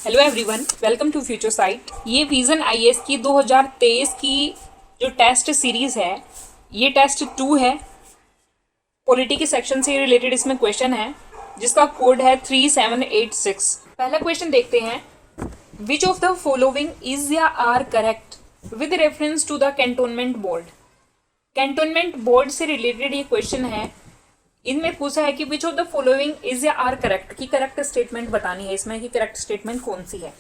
Hello everyone, welcome to future site. ये vision IAS की 2023 की जो टेस्ट सीरीज है, ये टेस्ट 2 है। पॉलिटी के सेक्शन से रिलेटेड इसमें क्वेश्चन है जिसका कोड है 3786। पहला क्वेश्चन देखते हैं। Which of the following is या are correct with reference to the cantonment board. Cantonment board से रिलेटेड ये क्वेश्चन है। इनमें पूछा है कि which of the following is या आर करेक्ट की करेक्ट स्टेटमेंट बतानी है इसमें कि करेक्ट स्टेटमेंट कौन सी है।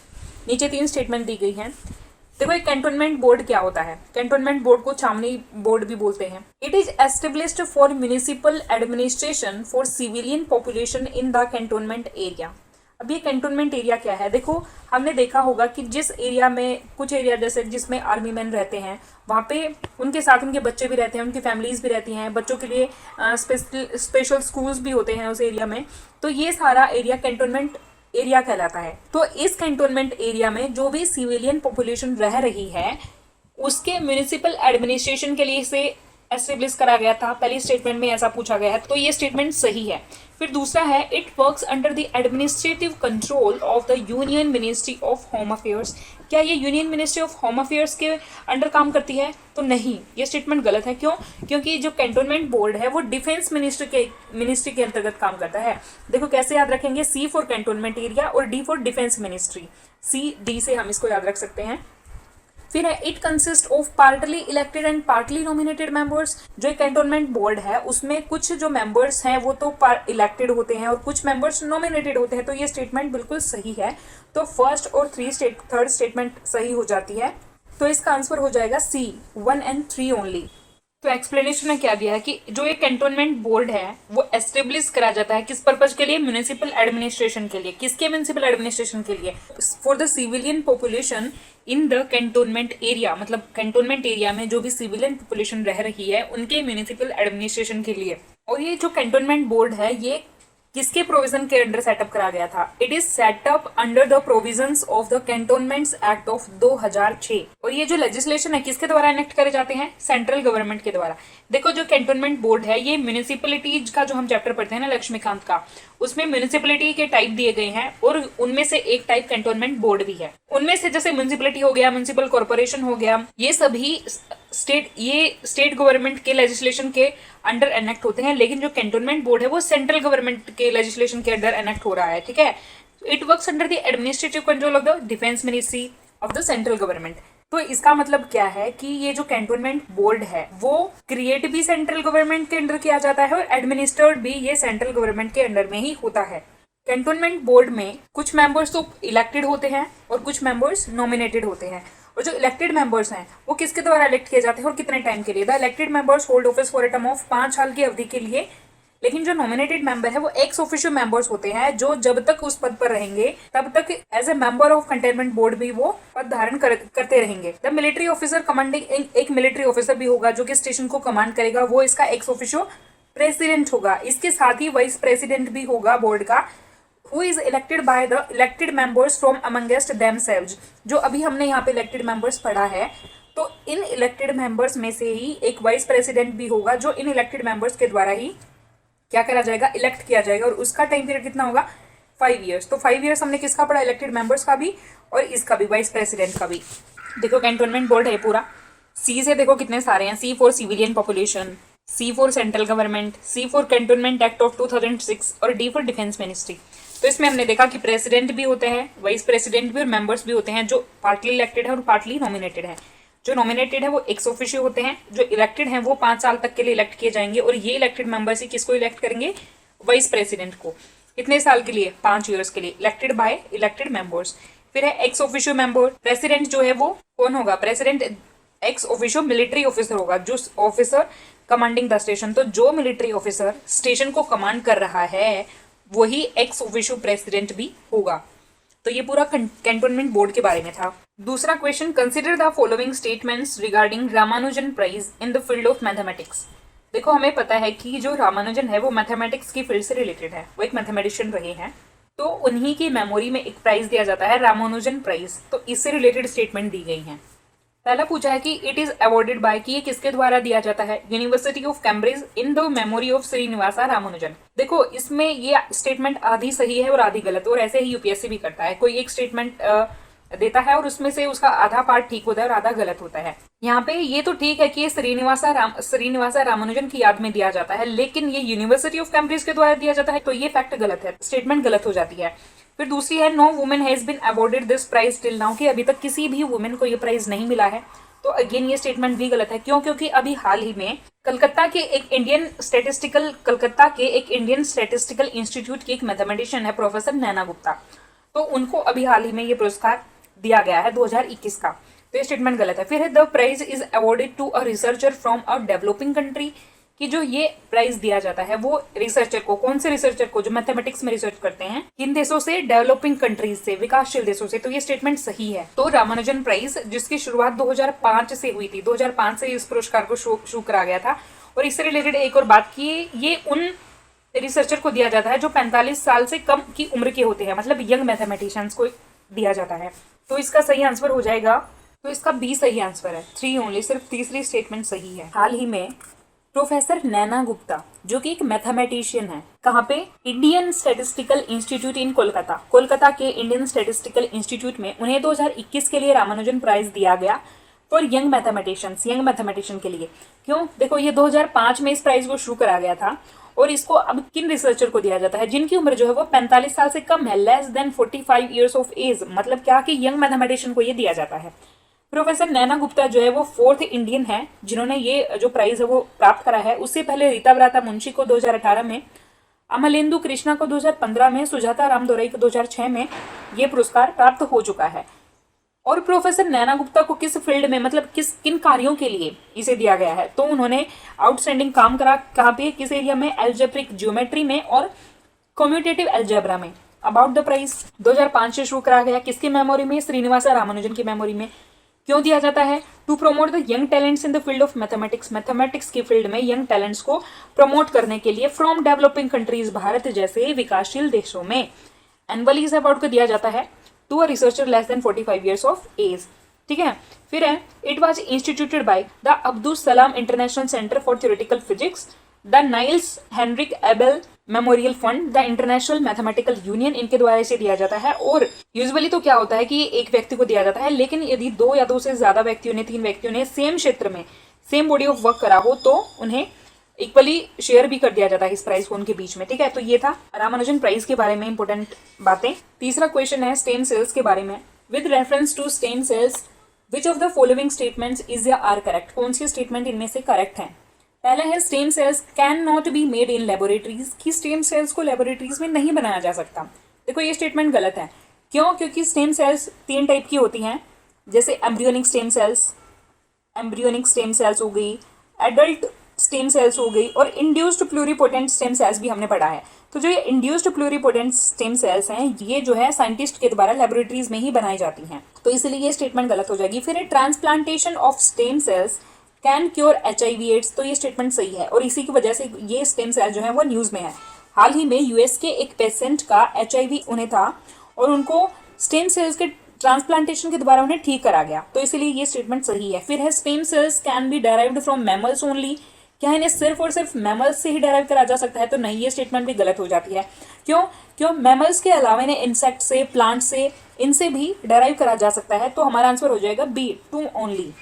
नीचे 3 स्टेटमेंट दी गई हैं। देखो, एक कैंटोनमेंट बोर्ड क्या होता है। कैंटोनमेंट बोर्ड को छावनी बोर्ड भी बोलते हैं। It is established for municipal administration for civilian population in the cantonment area. अब ये कैंटोनमेंट एरिया क्या है। देखो, हमने देखा होगा कि जिस एरिया में कुछ एरिया जैसे जिसमें आर्मी मैन रहते हैं, वहाँ पे उनके साथ उनके बच्चे भी रहते हैं, उनकी फैमिलीज भी रहती हैं, बच्चों के लिए स्पेशल स्कूल्स भी होते हैं उस एरिया में। तो ये सारा एरिया कैंटोनमेंट एरिया कहलाता है। तो इस कैंटोनमेंट एरिया में जो भी सिविलियन पॉपुलेशन रह रही है उसके म्युनिसिपल एडमिनिस्ट्रेशन के लिए इसे एस्टेब्लिश करा गया था। पहली स्टेटमेंट में ऐसा पूछा गया है, तो ये स्टेटमेंट सही है। फिर दूसरा है, it works under the administrative control of the union ministry of home affairs. क्या ये union ministry of home affairs के अंडर काम करती है? तो नहीं, ये स्टेटमेंट गलत है। क्यों? क्योंकि जो कैंटोनमेंट बोर्ड है वो डिफेंस मिनिस्ट्री के अंतर्गत काम करता है। देखो कैसे याद रखेंगे, सी फॉर कैंटोनमेंट एरिया और D for defence ministry. C D से हम इसको याद रख सकते हैं। फिर है, it consist of partly elected and partly nominated members. जो कैंटोनमेंट बोर्ड है उसमें कुछ जो मेंबर्स हैं वो तो इलेक्टेड होते हैं और कुछ मेंबर्स नॉमिनेटेड होते हैं। तो ये स्टेटमेंट बिल्कुल सही है। तो फर्स्ट और थर्ड स्टेटमेंट सही हो जाती है। तो इसका आंसर हो जाएगा सी, 1 and 3 ओनली। तो एक्सप्लेनेशन में क्या दिया है कि जो ये कैंटोनमेंट बोर्ड है वो एस्टेब्लिश करा जाता है किस पर्पज के लिए? म्युनिसिपल एडमिनिस्ट्रेशन के लिए। किसके म्युनिसिपल एडमिनिस्ट्रेशन के लिए? For the civilian population in the cantonment area. मतलब कैंटोनमेंट एरिया में जो भी सिविलियन पॉपुलेशन रह रही है उनके म्युनिसिपल एडमिनिस्ट्रेशन के लिए। और ये जो कैंटोनमेंट बोर्ड है ये किसके प्रोविजन के अंडर सेटअप करा गया था? It is setup under the provisions of the cantonments act of 2006। और ये जो लेजिस्लेशन है किसके द्वारा इनेक्ट करे जाते हैं? सेंट्रल गवर्नमेंट के द्वारा। देखो, जो कैंटोनमेंट बोर्ड है ये म्युनिसिपलिटीज का जो हम चैप्टर पढ़ते हैं ना लक्ष्मीकांत का, उसमें म्युनिसिपलिटी के टाइप दिए गए हैं और उनमें से एक टाइप कैंटोनमेंट बोर्ड भी है। उनमें से जैसे म्युनिसिपलिटी हो गया, म्युनिसिपल कॉर्पोरेशन हो गया, ये सभी स्टेट गवर्नमेंट के लेजिस्लेशन के अंडर एनेक्ट होते हैं। लेकिन जो कैंटोनमेंट बोर्ड है वो सेंट्रल गवर्नमेंट के लेजिस्लेशन के अंडर एनेक्ट हो रहा है। ठीक है, it works under the administrative control of the defence ministry of the central government. तो इसका मतलब क्या है कि ये जो कैंटोनमेंट बोर्ड है वो क्रिएट भी सेंट्रल गवर्नमेंट के अंडर किया जाता है और एडमिनिस्टर्ड भी ये सेंट्रल गवर्नमेंट के अंडर में ही होता है। कैंटोनमेंट बोर्ड में कुछ मेंबर्स तो इलेक्टेड होते हैं और कुछ मेंबर्स नॉमिनेटेड होते हैं। और जो इलेक्टेड मेंबर्स हैं वो किसके द्वारा इलेक्ट किए जाते हैं और कितने टाइम के लिए? The elected members hold office for a term of 5 साल की अवधि के लिए। लेकिन जो नॉमिनेटेड मेंबर है वो एक्स ऑफिशियो मेंबर्स होते हैं जो जब तक उस पद पर रहेंगे तब तक as a member of cantonment board भी वो पद धारण करते रहेंगे। द मिलिट्री ऑफिसर कमांडिंग, एक मिलिट्री ऑफिसर भी होगा जो कि स्टेशन को कमांड करेगा, वो इसका एक्स ऑफिशियो प्रेसिडेंट होगा। इसके साथ ही वाइस प्रेसिडेंट भी होगा बोर्ड का, who is elected by the elected members from amongst themselves। जो अभी हमने यहाँ पे इलेक्टेड मेंबर्स पढ़ा है, तो इन इलेक्टेड मेंबर्स में से ही एक वाइस प्रेसिडेंट भी होगा जो इन इलेक्टेड मेंबर्स के द्वारा ही क्या करा जाएगा? इलेक्ट किया जाएगा। और उसका टाइम पीरियड कितना होगा? 5 ईयर्स। तो 5 ईयर्स हमने किसका पढ़ा? इलेक्टेड मेंबर्स का भी और इसका भी, वाइस प्रेसिडेंट का भी। देखो कैंटोनमेंट बोर्ड है पूरा। सी से देखो कितने सारे हैं। C for civilian population, C for central government, C for cantonment act of 2006 और डी फॉर डिफेंस मिनिस्ट्री। तो इसमें हमने देखा कि प्रेसिडेंट भी होते हैं, वाइस प्रेसिडेंट भी और मेंबर्स भी होते हैं जो पार्टली इलेक्टेड है और पार्टली नॉमिनेटेड है। जो नॉमिनेटेड है वो एक्स ऑफिशियो होते हैं, जो इलेक्टेड हैं वो 5 साल तक के लिए इलेक्ट किए जाएंगे और ये इलेक्टेड मेंबर्स ही किसको इलेक्ट करेंगे? वाइस प्रेसिडेंट को। कितने साल के लिए? 5 ईयर्स के लिए, इलेक्टेड बाय इलेक्टेड मेंबर्स। फिर है एक्स ऑफिशियो मेंबर। प्रेसिडेंट जो है वो कौन होगा? President ex officio military officer होगा, जो ऑफिसर कमांडिंग द स्टेशन। तो जो मिलिट्री ऑफिसर स्टेशन को कमांड कर रहा है वही एक्स ऑफिशियो प्रेसिडेंट भी होगा। तो ये पूरा कैंटोनमेंट बोर्ड के बारे में था। दूसरा question, consider the following statements regarding Ramanujan prize in the field of mathematics. देखो, हमें पता है कि जो रामानुजन है वो मैथमेटिक्स की फील्ड से रिलेटेड है, वो एक मैथमेटिशियन रहे हैं। तो उन्हीं की मेमोरी में एक प्राइज दिया जाता है, रामानुजन प्राइज। तो इससे रिलेटेड स्टेटमेंट दी गई हैं। पहला पूछा है कि इट इज अवॉर्डेड बाय, कि ये किसके द्वारा दिया जाता है, university of Cambridge in the memory of Srinivasa Ramanujan. देखो इसमें ये स्टेटमेंट आधी सही है और आधी गलत, और ऐसे ही यूपीएससी भी करता है, कोई एक स्टेटमेंट देता है और उसमें से उसका आधा पार्ट ठीक होता है और आधा गलत होता है। यहाँ पे ये तो ठीक है कि ये श्रीनिवासा रामानुजन की याद में दिया जाता है, लेकिन ये यूनिवर्सिटी ऑफ कैम्ब्रिज के द्वारा दिया जाता है, तो ये फैक्ट गलत है, स्टेटमेंट गलत हो जाती है। फिर दूसरी है no women has been awarded this prize till now, कि अभी तक किसी भी वुमेन को ये प्राइज नहीं मिला है, तो अगेन ये स्टेटमेंट भी गलत है। क्यों? क्योंकि अभी हाल ही में कलकत्ता के एक इंडियन स्टैटिस्टिकल इंस्टीट्यूट की एक मैथमेटिशियन है प्रोफेसर नैना गुप्ता, तो उनको अभी हाल ही में ये पुरस्कार दिया गया है 2021 का, तो ये स्टेटमेंट गलत है। फिर है the prize is awarded to a researcher from a developing country, कि जो ये प्राइज दिया जाता है वो रिसर्चर को, कौन से रिसर्चर को, जो मैथमेटिक्स में रिसर्च करते हैं, किन देशों से, डेवलपिंग कंट्रीज से, विकासशील देशों से, तो ये स्टेटमेंट सही है। तो रामानुजन प्राइज जिसकी शुरुआत 2005 से हुई थी, 2005 से इस पुरस्कार को शुरू करा गया था, और इससे रिलेटेड एक और बात की, ये उन रिसर्चर को दिया जाता है जो 45 साल से कम की उम्र के होते हैं, मतलब यंग मैथमेटिशियंस को दिया जाता है। तो इसका सही आंसर हो जाएगा, तो इसका बी सही आंसर है, 3 ओनली, सिर्फ तीसरी स्टेटमेंट सही है। हाल ही में प्रोफेसर नैना गुप्ता जो कि एक मैथमेटिशियन है, कहाँ पे, इंडियन स्टैटिस्टिकल इंस्टीट्यूट इन कोलकाता, कोलकाता के इंडियन स्टैटिस्टिकल इंस्टीट्यूट में उन्हें 2021 के लिए रामानुजन प्राइज दिया गया फॉर यंग मैथमेटिशियन के लिए। क्यों? देखो ये 2005 में इस प्राइज को शुरू करा गया था, और इसको अब किन रिसर्चर को दिया जाता है जिनकी उम्र जो है वो 45 साल से कम है, less than 45 years of age, मतलब क्या कि यंग मैथमेटिशियन को ये दिया जाता है। प्रोफेसर नैना गुप्ता जो है वो 4th इंडियन है जिन्होंने ये जो प्राइज है वो प्राप्त करा है। उससे पहले रीता ब्राता मुंशी को 2018 में, अमलेंदु कृष्णा को 2015 में, सुजाता रामदोरई को 2006 में ये पुरस्कार प्राप्त हो चुका है। और प्रोफेसर नैना गुप्ता को किस फील्ड में, मतलब किन कार्यों के लिए इसे दिया गया है, तो उन्होंने आउटस्टैंडिंग काम करा कहाँ पे, किस एरिया में, एल्जेब्रिक ज्योमेट्री में और कम्यूटेटिव एल्जेब्रा में। अबाउट द प्राइज 2005 से शुरू करा गया, किसकी मेमोरी में, श्रीनिवासा रामानुजन की मेमोरी में। क्यों दिया जाता है? To promote the young talents in the field of mathematics, mathematics की फील्ड में यंग टैलेंट्स को प्रमोट करने के लिए, फ्रॉम डेवलपिंग कंट्रीज, भारत जैसे विकासशील देशों में। एनुअली इस अवार्ड को दिया जाता है to a researcher less than 45 years of age. ठीक है। फिर है it was instituted by the Abdul Salam International Centre for Theoretical Physics, the Niels Henrik Abel Memorial Fund, the International Mathematical Union, इनके द्वारा इसे दिया जाता है। और यूजुअली तो क्या होता है कि एक व्यक्ति को दिया जाता है, लेकिन यदि 2 या 2 से ज्यादा व्यक्तियों ने, 3 व्यक्तियों ने सेम क्षेत्र में सेम बॉडी ऑफ वर्क करा हो तो उन्हें इक्वली शेयर भी कर दिया जाता है इस प्राइज को उनके बीच में। ठीक है, तो ये था रामानुजन प्राइज के बारे में इंपोर्टेंट बातें। तीसरा क्वेश्चन है स्टेम सेल्स के बारे में। With reference to stem cells which of the following statements is या आर करेक्ट, कौन सी स्टेटमेंट इनमें से करेक्ट है? पहला है stem cells can not be made in laboratories, कि स्टेम सेल्स को लेबोरेटरीज में नहीं बनाया जा सकता। देखो ये स्टेटमेंट गलत है। क्यों? क्योंकि स्टेम सेल्स 3 टाइप की होती हैं, जैसे एम्ब्रियोनिक स्टेम सेल्स हो गई, एडल्ट स्टेम सेल्स हो गई, और इंड्यूस्ड प्लूरिपोटेंट स्टेम सेल्स भी हमने पढ़ा है। तो जो ये इंड्यूस्ड प्लूरिपोटेंट स्टेम सेल्स हैं, ये जो है साइंटिस्ट के द्वारा लेबोरेटरीज में ही बनाई जाती हैं, तो इसलिए ये स्टेटमेंट गलत हो जाएगी। फिर transplantation of stem cells can cure HIV AIDS, तो ये स्टेटमेंट सही है, और इसी की वजह से ये स्टेम सेल जो है वो न्यूज में है। हाल ही में यूएस के एक पेशेंट का HIV उन्हें था और उनको स्टेम सेल्स के ट्रांसप्लांटेशन के द्वारा उन्हें ठीक करा गया, तो इसलिए ये स्टेटमेंट सही है। फिर है stem cells can be derived from mammals only, क्या इन्हें सिर्फ और सिर्फ मैमल्स से ही डेराइव करा जा सकता है? तो नहीं, ये स्टेटमेंट भी गलत हो जाती है। क्यों? मैमल्स के अलावा इन्हें इंसेक्ट से, प्लांट से, इनसे भी डेराइव करा जा सकता है, तो हमारा आंसर हो जाएगा B, 2 ओनली।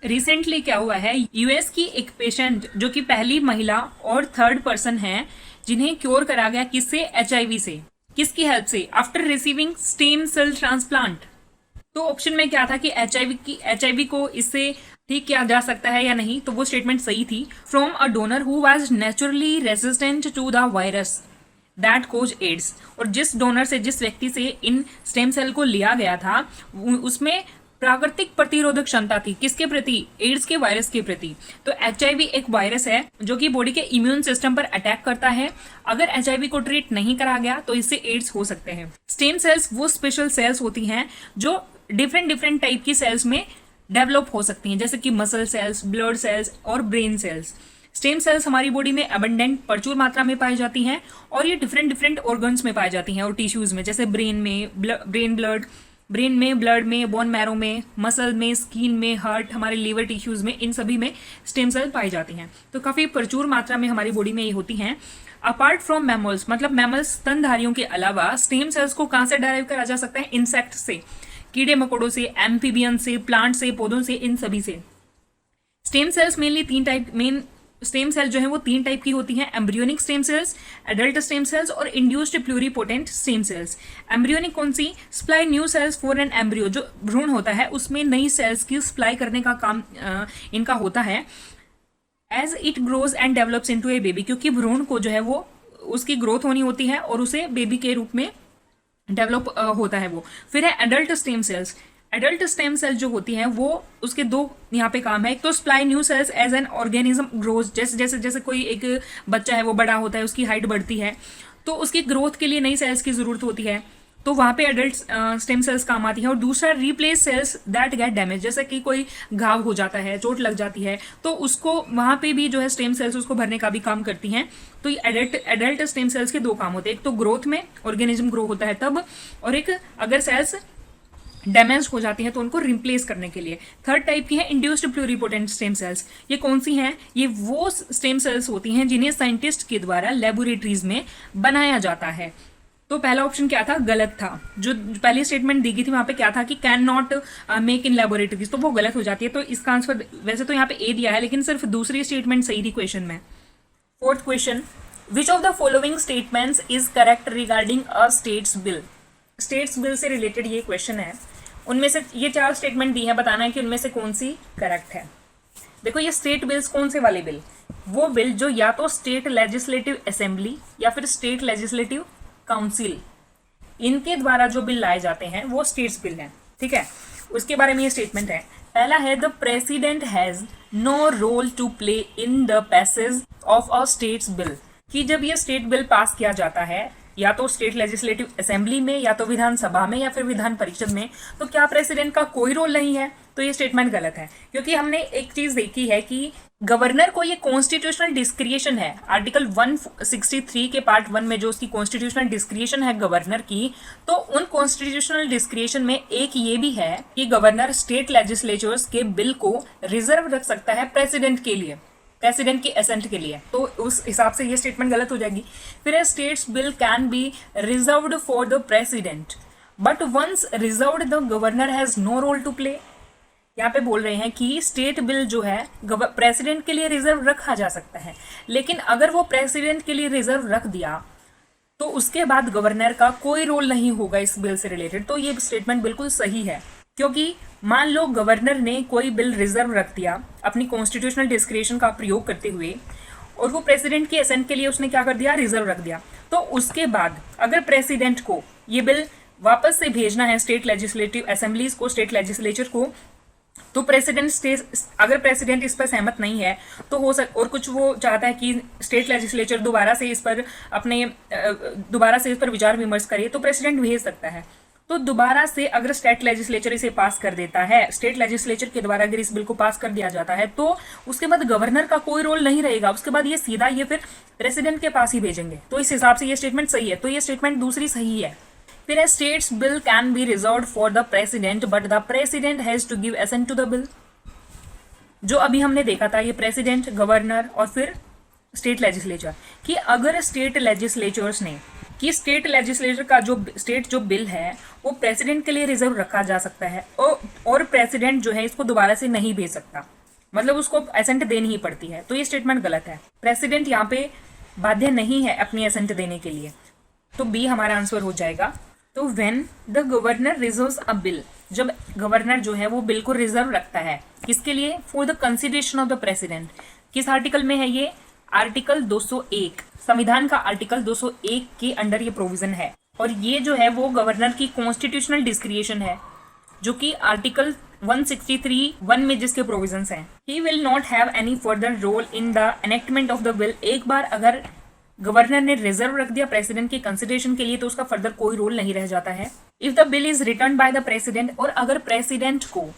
रिसेंटली क्या हुआ है, यूएस की एक पेशेंट जो कि पहली महिला और 3rd पर्सन है जिन्हें क्योर करा गया, किससे? HIV से। किसकी हेल्प से? After receiving stem cell transplant. तो ऑप्शन में क्या था कि HIV को इससे ठीक किया जा सकता है या नहीं, तो वो स्टेटमेंट सही थी। From a donor who was naturally resistant to the virus that cause AIDS, और जिस डोनर से, जिस व्यक्ति से इन स्टेम सेल को लिया गया था, उसमें प्राकृतिक प्रतिरोधक क्षमता थी, किसके प्रति? एड्स के वायरस के प्रति। तो HIV एक वायरस है जो कि बॉडी के इम्यून सिस्टम पर अटैक करता है। अगर HIV को ट्रीट नहीं करा गया तो इससे एड्स हो सकते हैं। स्टेम सेल्स वो स्पेशल सेल्स होती हैं जो डिफरेंट टाइप की सेल्स में डेवलप हो सकती हैं, जैसे कि मसल सेल्स, ब्लड सेल्स और ब्रेन सेल्स। स्टेम सेल्स हमारी बॉडी में अबंडेंट, प्रचुर मात्रा में पाई जाती हैं, और ये डिफरेंट ऑर्गन्स में पाई जाती हैं और टिश्यूज में, जैसे ब्रेन में, ब्रेन, ब्लड, ब्रेन में, ब्लड में, बोन मैरो में, मसल में, स्किन में, हार्ट, हमारे लीवर टिश्यूज में, इन सभी में स्टेम सेल पाई जाती हैं। तो काफ़ी प्रचुर मात्रा में हमारी बॉडी में ये होती हैं। अपार्ट फ्रॉम मैमल्स, मतलब मैमल्स स्तनधारियों के अलावा स्टेम सेल्स को कहाँ से डराइव करा जा सकता है? इंसेक्ट से, कीड़े मकोड़ों से, एम्फीबियन से, प्लांट से, पौधों से, इन सभी से। स्टेम सेल्स मेन स्टेम सेल जो है वो 3 टाइप की होती हैं, embryonic stem cells, adult stem cells और induced pluripotent stem cells. Embryonic कौन सी? Supply new cells for an embryo, जो भ्रूण होता है उसमें नई सेल्स की सप्लाई करने का काम इनका होता है। As it grows and develops into a baby, क्योंकि भ्रूण को जो है वो उसकी ग्रोथ होनी होती है और उसे बेबी के रूप में डेवलप होता है वो। फिर है adult stem cells. Adult stem cell जो होती हैं वो उसके 2 यहाँ पे काम है। एक तो supply new cells as an organism grows, जैसे जैसे जैसे कोई एक बच्चा है वो बड़ा होता है, उसकी हाइट बढ़ती है, तो उसकी ग्रोथ के लिए नई सेल्स की जरूरत होती है, तो वहाँ पे एडल्ट स्टेम सेल्स काम आती है। और दूसरा replace cells that get damage, जैसे कि कोई घाव हो जाता है, चोट लग जाती है, तो उसको वहाँ पे भी जो है स्टेम सेल्स उसको भरने का भी काम करती हैं। तो ये एडल्ट स्टेम सेल्स के 2 काम होते हैं, एक तो ग्रोथ में, ऑर्गेनिज्म ग्रो होता है तब, और एक अगर सेल्स डैमेज हो जाती है तो उनको रिप्लेस करने के लिए। थर्ड टाइप की है इंड्यूस्ड प्लूरीपोटेंट स्टेम सेल्स। ये कौन सी हैं? ये वो स्टेम सेल्स होती हैं जिन्हें साइंटिस्ट के द्वारा लेबोरेटरीज में बनाया जाता है। तो पहला ऑप्शन क्या था? गलत था। जो पहली स्टेटमेंट दी गई थी वहां पे क्या था कि can not make in laboratories, तो वो गलत हो जाती है। तो इसका आंसर वैसे तो यहाँ पे ए दिया है, लेकिन सिर्फ दूसरी स्टेटमेंट सही थी क्वेश्चन में। Fourth question, which of the following statements is correct regarding a states bill? States bill से रिलेटेड ये क्वेश्चन है। उनमें से ये 4 स्टेटमेंट दी है, बताना है कि उनमें से कौन सी करेक्ट है। देखो ये स्टेट बिल्स कौन से वाले बिल? वो बिल जो या तो स्टेट लेजिस्लेटिव असेंबली या फिर स्टेट लेजिस्लेटिव काउंसिल, इनके द्वारा जो बिल लाए जाते हैं वो स्टेट्स बिल हैं। ठीक है, उसके बारे में ये स्टेटमेंट है। पहला है the president has no role to play in the passage of a states bill, कि जब ये स्टेट बिल पास किया जाता है या तो स्टेट लेजिस्लेटिव असेंबली में या तो विधानसभा में या फिर विधान परिषद में, तो क्या प्रेसिडेंट का कोई रोल नहीं है? तो ये स्टेटमेंट गलत है, क्योंकि हमने एक चीज देखी है कि गवर्नर को ये कॉन्स्टिट्यूशनल डिस्क्रिएशन है। आर्टिकल 163 के पार्ट 1 में जो उसकी कॉन्स्टिट्यूशनल डिस्क्रिएशन है गवर्नर की, तो उन कॉन्स्टिट्यूशनल डिस्क्रिएशन में एक ये भी है कि गवर्नर स्टेट लेजिस्लेचर्स के बिल को रिजर्व रख सकता है प्रेसिडेंट के लिए, प्रेसिडेंट की एसेंट के लिए। तो उस हिसाब से ये स्टेटमेंट गलत हो जाएगी। फिर है states bill can be reserved for the president but once reserved the governor has no role to play. यहाँ पे बोल रहे हैं कि स्टेट बिल जो है प्रेसिडेंट के लिए रिजर्व रखा जा सकता है, लेकिन अगर वो प्रेसिडेंट के लिए रिजर्व रख दिया तो उसके बाद गवर्नर का कोई रोल नहीं होगा इस बिल से रिलेटेड। तो ये स्टेटमेंट बिल्कुल सही है, क्योंकि मान लो गवर्नर ने कोई बिल रिजर्व रख दिया अपनी कॉन्स्टिट्यूशनल डिस्क्रिएशन का प्रयोग करते हुए, और वो प्रेसिडेंट की एसेंट के लिए उसने क्या कर दिया? रिजर्व रख दिया। तो उसके बाद अगर प्रेसिडेंट को ये बिल वापस से भेजना है स्टेट लेजिस्लेटिव असेंबलीज को, स्टेट लेजिस्लेचर को, तो अगर प्रेसिडेंट इस पर सहमत नहीं है तो हो सक और कुछ वो चाहता है कि स्टेट लेजिस्लेचर दोबारा से इस पर विचार विमर्श करे, तो प्रेसिडेंट भेज सकता है। तो दोबारा से अगर स्टेट लेजिस्लेचर इसे पास कर देता है, स्टेट लेजिस्लेचर के द्वारा अगर इस बिल को पास कर दिया जाता है, तो उसके बाद गवर्नर का कोई रोल नहीं रहेगा। उसके बाद ये सीधा ये फिर प्रेसिडेंट के पास ही भेजेंगे। तो इस हिसाब से ये स्टेटमेंट सही है। तो ये स्टेटमेंट दूसरी सही है। फिर है states bill can be reserved for the president but the president has to give assent to the bill. जो अभी हमने देखा था, ये प्रेसिडेंट, गवर्नर और फिर स्टेट लेजिस्लेचर, कि अगर स्टेट लेजिस्लेचर्स ने कि स्टेट लेजिस्लेचर का जो बिल है वो प्रेसिडेंट के लिए रिजर्व रखा जा सकता है, और प्रेसिडेंट जो है इसको दोबारा से नहीं भेज सकता, मतलब उसको एसेंट देनी ही पड़ती है। तो ये स्टेटमेंट गलत है। प्रेसिडेंट यहाँ पे बाध्य नहीं है अपनी एसेंट देने के लिए। तो बी हमारा आंसर हो जाएगा। तो when the governor reserves a bill, जब गवर्नर जो है वो बिल को रिजर्व रखता है किसके लिए? For the consideration of the president. किस आर्टिकल में है ये? आर्टिकल 201, संविधान का आर्टिकल 201 के अंडर ये प्रोविजन है। और ये जो है वो गवर्नर की कॉन्स्टिट्यूशनल डिस्क्रिएशन है, जो कि आर्टिकल 163(1) में जिसके प्रोविजंस हैं। He will not have any further role in the enactment of the bill. एक बार अगर गवर्नर ने रिजर्व रख दिया प्रेसिडेंट की कंसिडरेशन के लिए, तो उसका फर्दर कोई रोल नहीं रह जाता है। If the bill is return bye the president, और अगर प्रेसिडेंट को,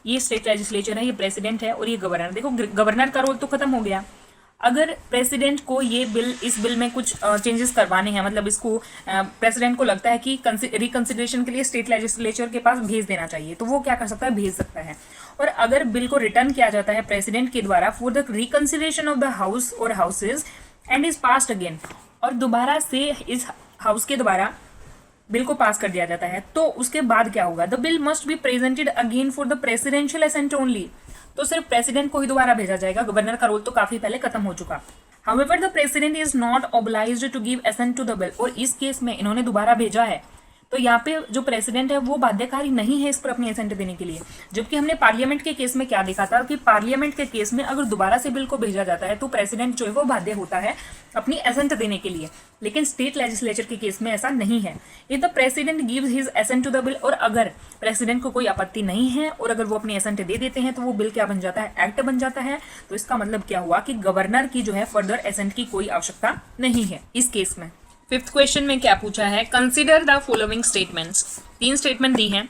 ये स्टेट लेजिस्लेचर है, ये प्रेसिडेंट है और ये गवर्नर, देखो गवर्नर का रोल तो खत्म हो गया। अगर प्रेसिडेंट को इस बिल में कुछ चेंजेस करवाने हैं, मतलब इसको प्रेसिडेंट को लगता है कि रिकंसिडरेशन के लिए स्टेट लेजिस्लेचर के पास भेज देना चाहिए, तो वो क्या कर सकता है, भेज सकता है। और अगर बिल को रिटर्न किया जाता है प्रेसिडेंट के द्वारा for the reconsideration of the house और houses and is passed again, और दोबारा से इस हाउस के द्वारा बिल को पास कर दिया जाता है, तो उसके बाद क्या होगा, the bill must be presented again for the presidential assent only, तो सिर्फ प्रेसिडेंट को ही दोबारा भेजा जाएगा, गवर्नर का रोल तो काफी पहले खत्म हो चुका। However, the president is not obliged to give assent to the bill, और इस केस में इन्होंने दोबारा भेजा है, तो यहाँ पे जो प्रेसिडेंट है वो बाध्यकारी नहीं है इस पर अपनी एसेंट देने के लिए। जबकि हमने पार्लियामेंट के केस में क्या देखा था कि पार्लियामेंट के केस में अगर दोबारा से बिल को भेजा जाता है तो प्रेसिडेंट जो है वो बाध्य होता है अपनी एसेंट देने के लिए, लेकिन स्टेट लेजिस्लेचर के केस में ऐसा नहीं है। If the president gives his assent to the bill, और अगर प्रेसिडेंट को कोई आपत्ति नहीं है और अगर वो अपनी एसेंट दे देते हैं तो वो बिल क्या बन जाता है, एक्ट बन जाता है। तो इसका मतलब क्या हुआ कि गवर्नर की जो है फर्दर एसेंट की कोई आवश्यकता नहीं है इस केस में। फिफ्थ क्वेश्चन में क्या पूछा है, consider the following statements, 3 statement दी हैं,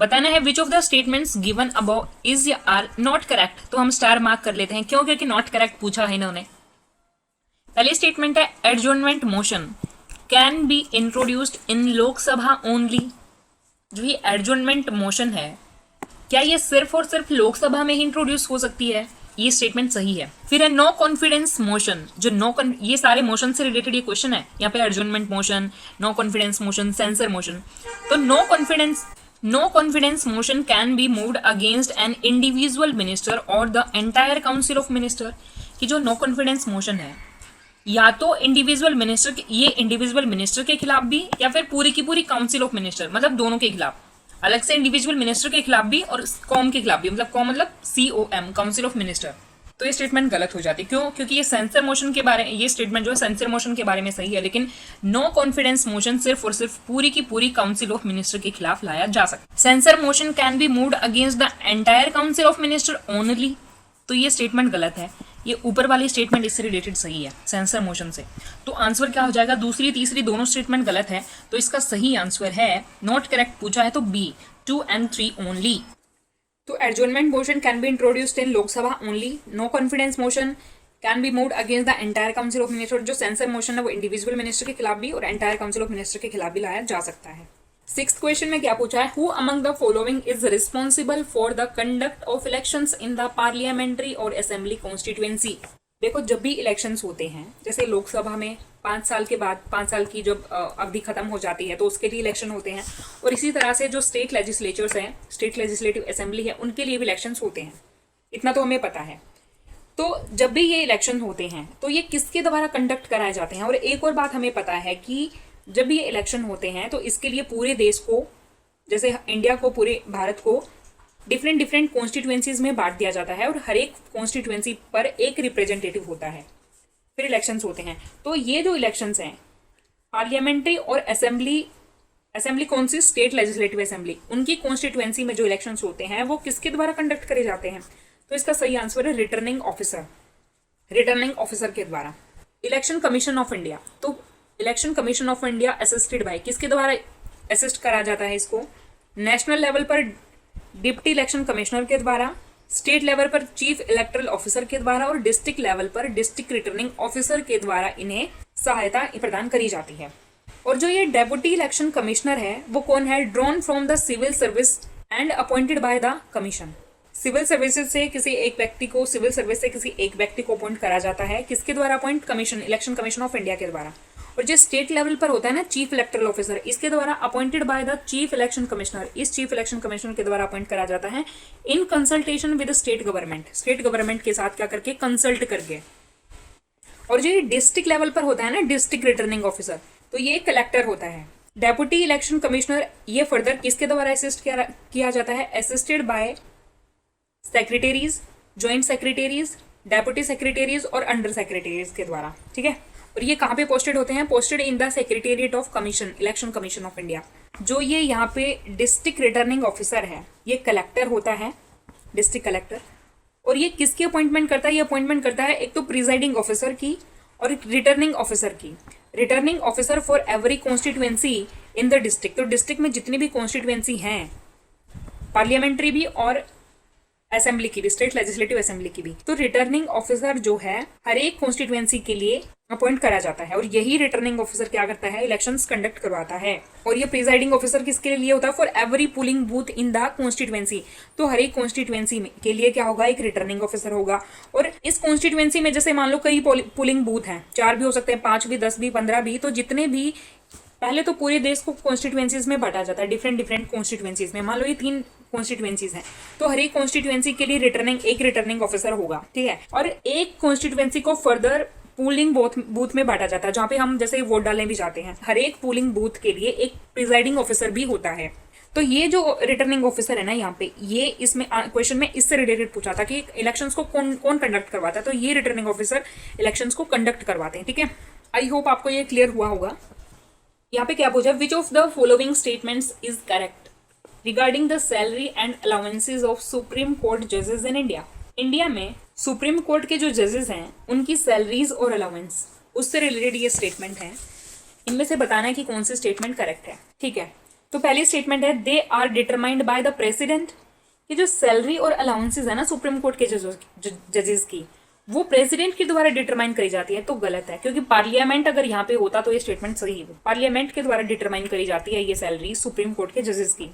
बताना है which of the statements given above is या आर नॉट करेक्ट। तो हम स्टार मार्क कर लेते हैं, क्यों, क्योंकि नॉट करेक्ट पूछा है इन्होंने। पहली स्टेटमेंट है adjournment motion can be introduced in Lok Sabha only. जो ये एडजॉर्नमेंट मोशन है, क्या ये सिर्फ और सिर्फ लोकसभा में ही इंट्रोड्यूस हो सकती है, ये स्टेटमेंट सही है। फिर है नो कॉन्फिडेंस मोशन, जो ये सारे मोशन से रिलेटेड ये क्वेश्चन है, यहाँ पे adjournment motion, no confidence motion, censure motion. तो no confidence motion can be moved against an individual minister और the entire council of minister. कि जो नो कॉन्फिडेंस मोशन है, या तो इंडिविजुअल मिनिस्टर के खिलाफ भी, या फिर पूरी की पूरी काउंसिल ऑफ मिनिस्टर, मतलब दोनों के खिलाफ, अलग से इंडिविजुअल मिनिस्टर के खिलाफ भी और कॉम के खिलाफ भी, मतलब कॉम मतलब COM, काउंसिल ऑफ मिनिस्टर। तो ये स्टेटमेंट गलत हो जाती है, क्यों, क्योंकि ये सेंसर मोशन के बारे, ये स्टेटमेंट जो है सेंसर मोशन के बारे में सही है, लेकिन नो कॉन्फिडेंस मोशन सिर्फ और सिर्फ पूरी की पूरी काउंसिल ऑफ मिनिस्टर के खिलाफ लाया जा सकता है। Censure motion can be moved against the entire council of minister only, तो ये स्टेटमेंट गलत है। ये ऊपर वाली स्टेटमेंट इससे रिलेटेड सही है, सेंसर मोशन से। तो आंसर क्या हो जाएगा, दूसरी तीसरी दोनों स्टेटमेंट गलत है, तो इसका सही आंसर है, नॉट करेक्ट पूछा है तो B, 2 and 3 ओनली। तो adjournment motion can be introduced in Lok Sabha only, no confidence motion can be moved against the entire council of minister. जो सेंसर मोशन है वो इंडिविजुअल मिनिस्टर के खिलाफ भी और एंटायर काउंसिल ऑफ मिनिस्टर के खिलाफ भी लाया जा सकता है। 6th क्वेश्चन में क्या पूछा है, who among the following is responsible for the conduct of elections in the parliamentary और असेंबली कॉन्स्टिट्यूएंसी। देखो, जब भी इलेक्शंस होते हैं, जैसे लोकसभा में 5 साल के बाद, 5 साल की जब अवधि खत्म हो जाती है तो उसके लिए इलेक्शन होते हैं, और इसी तरह से जो स्टेट लेजिस्लेचर्स हैं, स्टेट लेजिस्लेटिव असेंबली है, उनके लिए भी इलेक्शंस होते हैं, इतना तो हमें पता है। तो जब भी ये इलेक्शन होते हैं तो ये किसके द्वारा कंडक्ट कराए जाते हैं। और एक और बात हमें पता है कि जब भी ये इलेक्शन होते हैं तो इसके लिए पूरे देश को, जैसे इंडिया को, पूरे भारत को डिफरेंट कॉन्स्टिट्यूएंसीज में बांट दिया जाता है, और हर एक कॉन्स्टिट्यूएंसी पर एक रिप्रेजेंटेटिव होता है, फिर इलेक्शंस होते हैं। तो ये जो इलेक्शंस हैं, पार्लियामेंट्री और असेंबली कौन सी, स्टेट लेजिस्लेटिव असेंबली, उनकी कॉन्स्टिट्यूएंसी में जो इलेक्शंस होते हैं वो किसके द्वारा कंडक्ट करे जाते हैं। तो इसका सही आंसर है रिटर्निंग ऑफिसर के द्वारा। इलेक्शन कमीशन ऑफ इंडिया, तो election commission of India assisted by, किसके द्वारा असिस्ट करा जाता है इसको, नेशनल लेवल पर डिप्टी इलेक्शन कमिश्नर के द्वारा, स्टेट लेवल पर चीफ इलेक्टरल ऑफिसर के द्वारा, और डिस्ट्रिक्ट लेवल पर डिस्ट्रिक्ट रिटर्निंग ऑफिसर के द्वारा इन्हें सहायता प्रदान करी जाती है। और जो ये डेप्यूटी इलेक्शन कमिश्नर है वो कौन है, drawn from the civil service and appointed by the commission. Civil service से किसी एक व्यक्ति को अपॉइंट करा जाता है, किसके द्वारा appoint, commission, election commission of India के द्वारा। और जो स्टेट लेवल पर होता है ना, चीफ इलेक्टरल ऑफिसर, इसके द्वारा appointed by the chief election commissioner, इस चीफ इलेक्शन कमिश्नर के द्वारा अपॉइंट करा जाता है in consultation with state government के साथ क्या करके, कंसल्ट करके। और जो डिस्ट्रिक्ट लेवल पर होता है ना, डिस्ट्रिक्ट रिटर्निंग ऑफिसर, तो ये कलेक्टर होता है। डेप्यूटी इलेक्शन कमिश्नर, ये फर्दर किसके द्वारा असिस्ट किया जाता है, assisted by secretaries, joint secretaries, deputy secretaries और अंडर सेक्रेटरीज के द्वारा, ठीक है। और ये कहाँ पे पोस्टेड होते हैं, posted in the secretariat of commission, election commission of India. जो ये यहाँ पे डिस्ट्रिक्ट रिटर्निंग ऑफिसर है, ये कलेक्टर होता है, डिस्ट्रिक्ट कलेक्टर। और ये किसकी अपॉइंटमेंट करता है, ये अपॉइंटमेंट करता है एक तो प्रिजाइडिंग ऑफिसर की और एक रिटर्निंग ऑफिसर की। Returning officer for every constituency in the district, तो डिस्ट्रिक्ट में जितनी भी कॉन्स्टिट्यूएंसी हैं, पार्लियामेंट्री भी और असेंबली की भी, स्टेट लेजिस्लेटिव असेंबली की भी। तो रिटर्निंग ऑफिसर जो है हर एक कॉन्स्टिट्यूएंसी के लिए अपॉइंट करा जाता है और यही रिटर्निंग ऑफिसर क्या करता है, इलेक्शंस कंडक्ट करवाता है। और ये प्रिजाइडिंग ऑफिसर किसके लिए होता है, for every polling booth in the constituency. तो हर एक कॉन्स्टिट्यूएंसी के लिए क्या होगा, एक रिटर्निंग ऑफिसर होगा। और इस कॉन्स्टिट्यूएंसी में जैसे मान लो कई पोलिंग बूथ हैं, 4 भी हो सकते हैं, 5 भी, 10 भी, 15 भी, तो जितने भी, पहले तो पूरे देश को कॉन्स्टिट्यूएंसीज में बांटा जाता है, डिफरेंट कॉन्स्टिट्यूएंसीज में। मान लो ये 3 कॉन्स्टिट्यूएंसीज हैं, तो हर एक कॉन्स्टिट्यूएंसी के लिए एक रिटर्निंग ऑफिसर होगा, ठीक है। और एक कॉन्स्टिट्यूएंसी को फर्दर पोलिंग बूथ में बांटा जाता है, जहाँ पे हम जैसे वोट डालने भी जाते हैं। हर एक पोलिंग बूथ के लिए एक प्रिजाइडिंग ऑफिसर भी होता है। तो ये जो रिटर्निंग ऑफिसर है ना, यहाँ पे ये इसमें क्वेश्चन में इससे रिलेटेड पूछा था कि इलेक्शंस को कौन कंडक्ट करवाता है, तो ये रिटर्निंग ऑफिसर इलेक्शंस को कंडक्ट करवाते हैं, ठीक है। आई होप आपको ये क्लियर हुआ होगा। यहाँ पे क्या पूछा, विच of the following statements is correct regarding the salary and allowances of supreme court जजेस इन इंडिया। इंडिया में सुप्रीम कोर्ट के जो जजेस हैं उनकी सैलरीज और अलाउंस, उससे रिलेटेड ये स्टेटमेंट है। इनमें से बताना है कि कौन सी स्टेटमेंट करेक्ट है, ठीक है। तो पहली स्टेटमेंट है, they are determined by the president. कि जो सैलरी और अलाउंसेस है ना सुप्रीम कोर्ट के जजेस की, वो प्रेसिडेंट के द्वारा डिटरमाइन करी जाती है, तो गलत है। क्योंकि पार्लियामेंट अगर यहाँ पे होता तो ये स्टेटमेंट सही है। पार्लियामेंट के द्वारा डिटरमाइन करी जाती है ये सैलरी सुप्रीम कोर्ट के जजेस की।